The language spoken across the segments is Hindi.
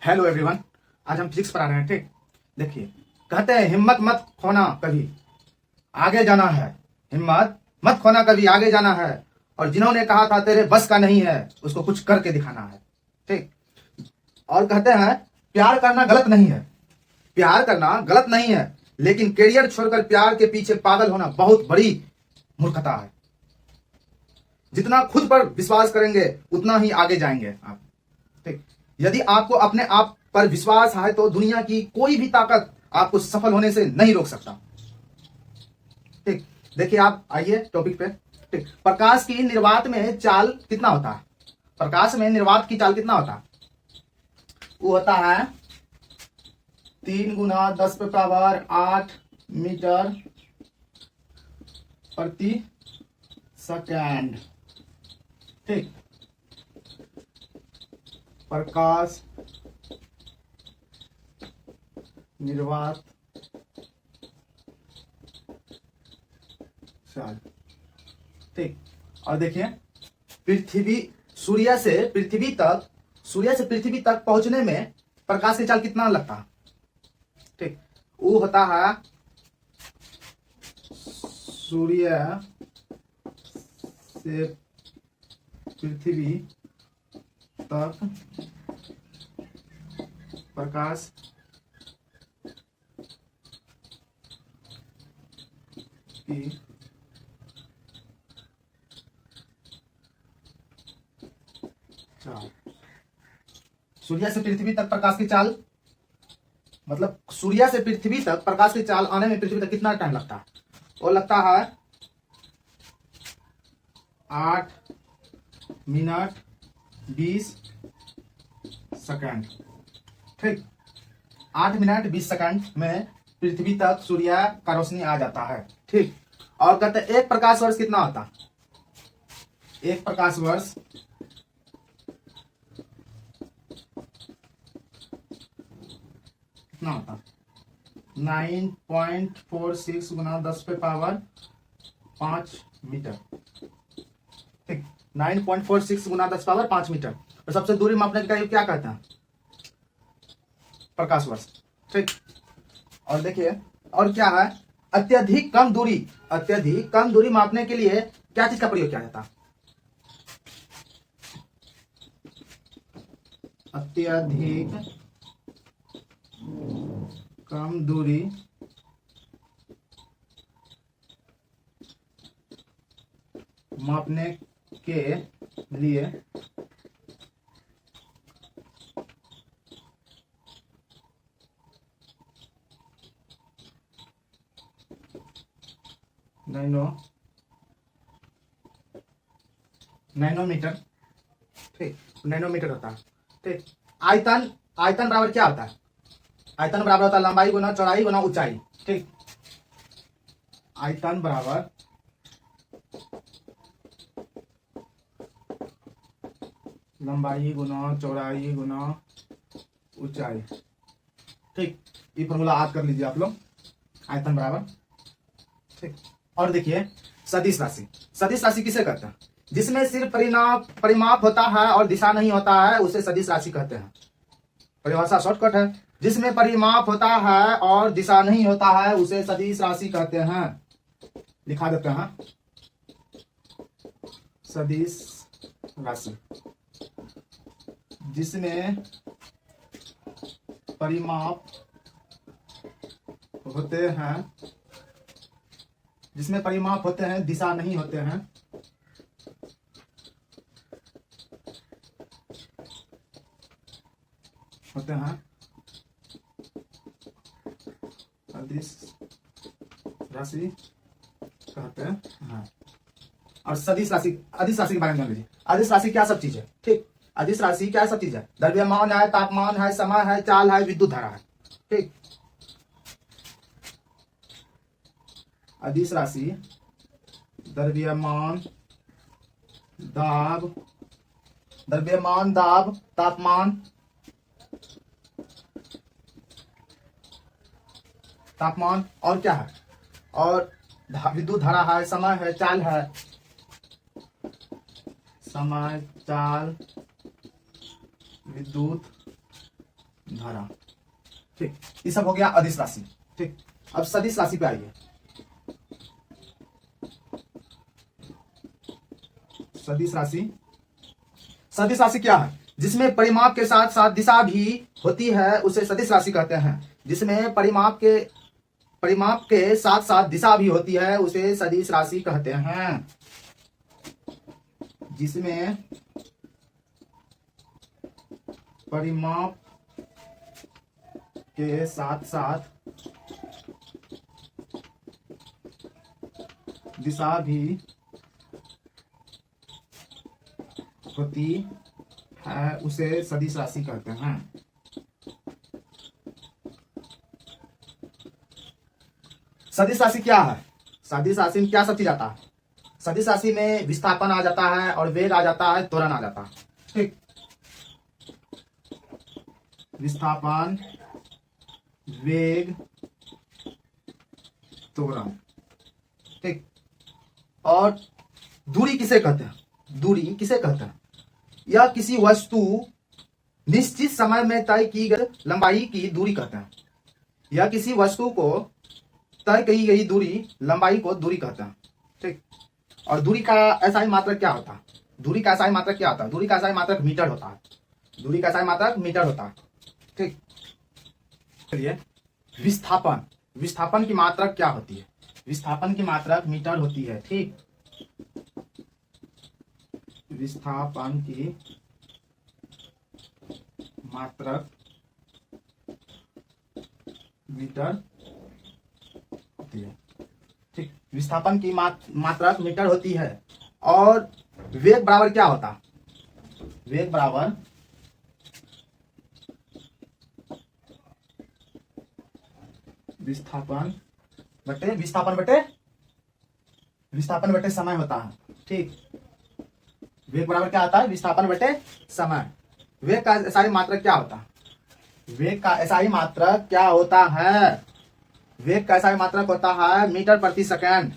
Hello everyone. आज हम फिजिक्स पढ़ा रहे हैं। ठीक, देखिए, कहते हैं हिम्मत मत खोना कभी, आगे जाना है। हिम्मत मत खोना कभी, आगे जाना है। और जिन्होंने कहा था तेरे बस का नहीं है, उसको कुछ करके दिखाना है। ठीक, और कहते हैं प्यार करना गलत नहीं है, प्यार करना गलत नहीं है, लेकिन करियर छोड़कर प्यार के पीछे पागल होना बहुत बड़ी मूर्खता है। जितना खुद पर विश्वास करेंगे उतना ही आगे जाएंगे आप। ठीक, यदि आपको अपने आप पर विश्वास है तो दुनिया की कोई भी ताकत आपको सफल होने से नहीं रोक सकता। ठीक, देखिए, आप आइए टॉपिक पे। ठीक, प्रकाश की निर्वात में चाल कितना होता है? प्रकाश में निर्वात की चाल कितना होता है? वो होता है 3 × 10⁸ मीटर प्रति सेकेंड। ठीक, प्रकाश निर्वात चाल। ठीक, और देखिए, सूर्य से पृथ्वी तक पहुंचने में प्रकाश की चाल कितना लगता है? ठीक, वो होता है सूर्य से पृथ्वी तक प्रकाश की चाल। सूर्य से पृथ्वी तक प्रकाश की चाल मतलब सूर्य से पृथ्वी तक प्रकाश की चाल आने में पृथ्वी तक कितना टाइम लगता है? वो लगता है 8 मिनट 20 सेकंड। ठीक, 8 मिनट 20 सेकंड में पृथ्वी तक सूर्य का रोशनी आ जाता है। ठीक, और कहते हैं एक प्रकाश वर्ष कितना होता है? एक प्रकाश वर्ष कितना होता है? 9.46 × 10⁵ मीटर। ठीक, 9.46 × 10⁵ मीटर। और सबसे दूरी मापने का क्या कहते हैं? प्रकाश वर्ष। ठीक, और देखिए, और क्या है? अत्यधिक कम दूरी मापने के लिए क्या चीज का प्रयोग किया जाता है? अत्यधिक कम दूरी मापने के लिए नैनोमीटर। ठीक, नैनोमीटर होता है। ठीक, आयतन बराबर क्या होता है? आयतन बराबर होता है लंबाई गुना चौड़ाई गुना ऊंचाई। ठीक, आयतन बराबर लंबाई गुना चौड़ाई गुना ऊंचाई। ठीक, ये फॉर्मूला याद कर लीजिए आप लोग, आयतन बराबर। ठीक, और देखिए, सदिश राशि किसे कहते हैं? जिसमें सिर्फ परिमाप होता है और दिशा नहीं होता है, उसे सदिश राशि कहते हैं। परिभाषा शॉर्टकट है, जिसमें परिमाप होता है और दिशा नहीं होता है उसे सदिश राशि कहते हैं। लिखा देते हैं, सदिश राशि। जिसमें परिमाप होते हैं दिशा नहीं होते हैं सदिश राशि कहते हैं। और सदिश राशि अदिश राशि के बारे में जान लीजिए। अदिश राशि क्या सब चीज है? ठीक, अदिश राशि क्या सब चीज है? द्रव्यमान है, तापमान है, समय है, चाल है, विद्युत धारा है। ठीक, अदिश राशि द्रव्यमान दाब तापमान और क्या है? और विद्युत धारा है, समय है, चाल है, समय, चाल, विद्युत धारा। ठीक, ये सब हो गया अदिश राशि। ठीक, अब सदिश राशि पे आइए। सदिश राशि, सदिश राशि क्या है? जिसमें परिमाप के साथ साथ दिशा भी होती है उसे सदिश राशि कहते हैं। जिसमें परिमाप के साथ साथ दिशा भी होती है उसे सदिश राशि कहते हैं। जिसमें परिमाप के साथ साथ दिशा भी होती है उसे सदिश राशि कहते हैं। सदिश राशि क्या है? सदिश राशि में क्या सब चीज आता है? सदिश राशि में विस्थापन आ जाता है और वेग आ जाता है, त्वरण आ जाता है। ठीक, विस्थापन, वेग, त्वरण। ठीक, और दूरी किसे कहते हैं? दूरी किसे कहते हैं? यह किसी वस्तु निश्चित समय में तय की गई लंबाई की दूरी कहते हैं। यह किसी वस्तु को तय की गई दूरी, लंबाई को दूरी कहते हैं। ठीक, और दूरी का ऐसा ही मात्रक क्या होता है? दूरी का ऐसा ही मात्रक क्या होता है? दूरी का ऐसा ही मात्रक मीटर होता है। दूरी का ऐसा ही मात्रक मीटर होता है। ठीक, चलिए विस्थापन, विस्थापन की मात्रक क्या होती है? विस्थापन की मात्रक मीटर होती है। ठीक, विस्थापन की मात्रक मीटर होती है। ठीक, विस्थापन की मात्रक मीटर होती है। और वेग बराबर क्या होता है? वेग बराबर विस्थापन बटे समय होता है। ठीक, वेग बराबर क्या होता है? विस्थापन बटे समय। वेग का ऐसा ही मात्रक क्या होता है? वेग का ऐसा ही मात्रक क्या होता है? वेग का ऐसा ही मात्रक होता है मीटर प्रति सेकंड।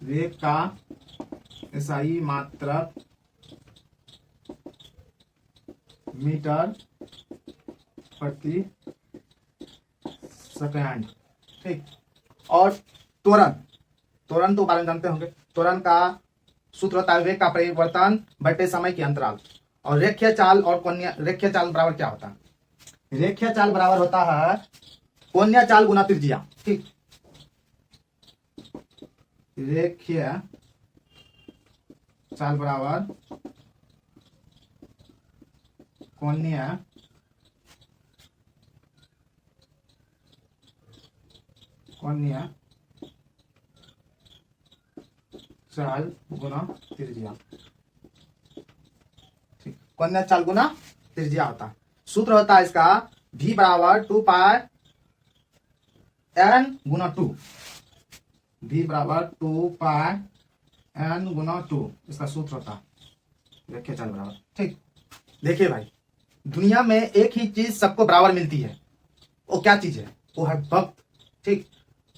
वेग का ऐसा ही मात्रक मीटर प्रति सेकंड। ठीक, और त्वरण, त्वरण तो बारे में जानते होंगे। त्वरण का सूत्र होता है वेग का परिवर्तन बटे समय की अंतराल। और रेखीय चाल और कोणीय, रेखीय चाल बराबर क्या होता है? रेखीय चाल बराबर होता है कोणीय चाल गुना त्रिज्या। ठीक, रेखीय चाल बराबर कोणीय चाल गुना त्रिज्या। ठीक, कोणीय चाल गुना त्रिज्या होता है। सूत्र होता है इसका v बराबर 2 पाई n गुना 2। v बराबर 2 पाई n गुना 2 इसका सूत्र होता है रेखीय चाल बराबर। ठीक, देखिए भाई, दुनिया में एक ही चीज सबको बराबर मिलती है। वो क्या चीज है? वो है वक्त। ठीक,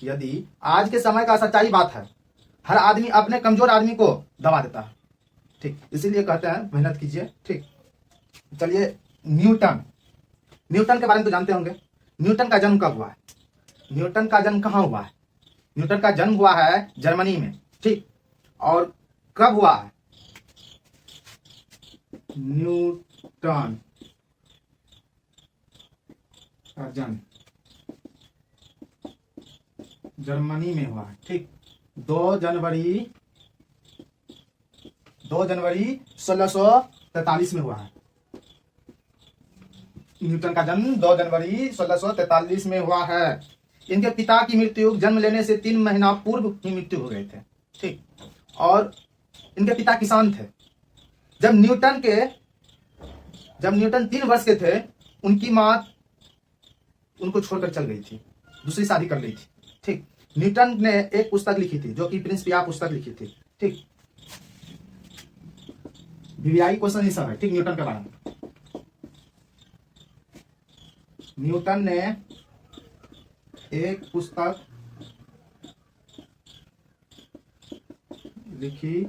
यदि आज के समय का सच्चाई बात है, हर आदमी अपने कमजोर आदमी को दबा देता है। ठीक, इसीलिए कहते हैं मेहनत कीजिए। ठीक, चलिए न्यूटन, न्यूटन के बारे में तो जानते होंगे। न्यूटन का जन्म कब हुआ है? न्यूटन का जन्म कहाँ हुआ है? न्यूटन का जन्म हुआ है जर्मनी में। ठीक, और कब हुआ है? न्यूटन का जन्म जर्मनी में हुआ है। ठीक, 2 जनवरी 1643 में हुआ है। न्यूटन का जन्म 2 जनवरी 1643 में हुआ है। इनके पिता की मृत्यु जन्म लेने से 3 महीना पूर्व ही मृत्यु हो गए थे। ठीक, और इनके पिता किसान थे। जब न्यूटन 3 वर्ष के थे, उनकी माँ उनको छोड़कर चल गई थी, दूसरी शादी कर ली थी। ठीक, न्यूटन ने एक पुस्तक लिखी थी जो कि प्रिंस पिया पुस्तक लिखी थी। ठीक, वीवीआई क्वेश्चन ही सब है। ठीक, न्यूटन के बारे में न्यूटन ने एक पुस्तक लिखी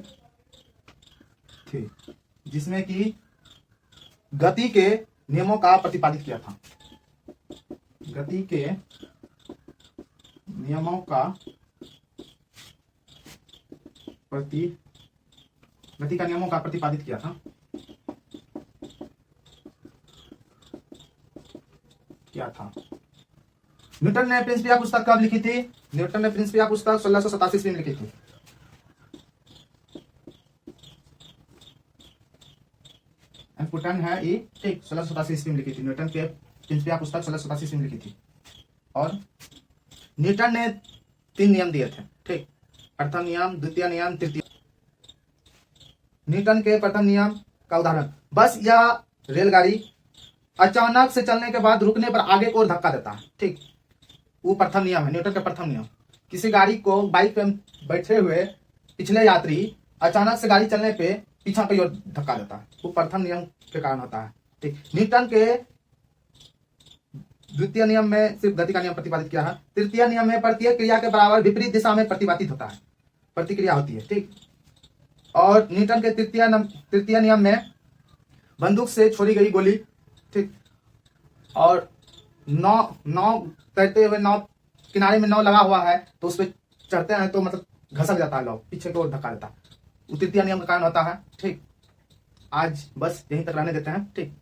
थी जिसमें कि गति के नियमों का प्रतिपादित किया था। गति के नियमों का प्रतिपादित किया था। न्यूटन ने प्रिंसिपिया पुस्तक कब लिखी थी? न्यूटन ने प्रिंसिपिया पुस्तक 1687 ईस्वी में लिखी थी। पुटन है ये, ठीक, 1687 ईस्वी में लिखी थी। न्यूटन के प्रिंसिपिया पुस्तक 1687 ईस्वी में लिखी थी। और न्यूटन ने 3 नियम दिए थे, ठीक, प्रथम नियम, द्वितीय नियम, तृतीय। न्यूटन के प्रथम नियम का उदाहरण, बस या रेलगाड़ी अचानक से चलने के बाद रुकने पर आगे को धक्का देता है, ठीक, वो प्रथम नियम है, न्यूटन का प्रथम नियम। किसी गाड़ी को, बाइक पे बैठे हुए पिछले यात्री अचानक से गाड़ी चलने पे पीछा की ओर धक्का देता है, वो प्रथम नियम के कारण होता है, ठीक। न्यूटन के द्वितीय नियम में सिर्फ गति का नियम प्रतिपादित किया है। तृतीय नियम में प्रत्येक क्रिया के बराबर विपरीत दिशा में प्रतिपादित होता है, प्रतिक्रिया होती है, ठीक। और न्यूटन के तृतीय नियम में बंदूक से छोड़ी गई गोली, ठीक, और नाव तैरते हुए, नाव किनारे में नाव लगा हुआ है तो उस पर चढ़ते हैं तो मतलब घसक जाता है, लोग पीछे की ओर धक्का देता है, वो तृतीय नियम का कारण होता है, ठीक। आज बस यहीं तक रहने देते हैं, ठीक।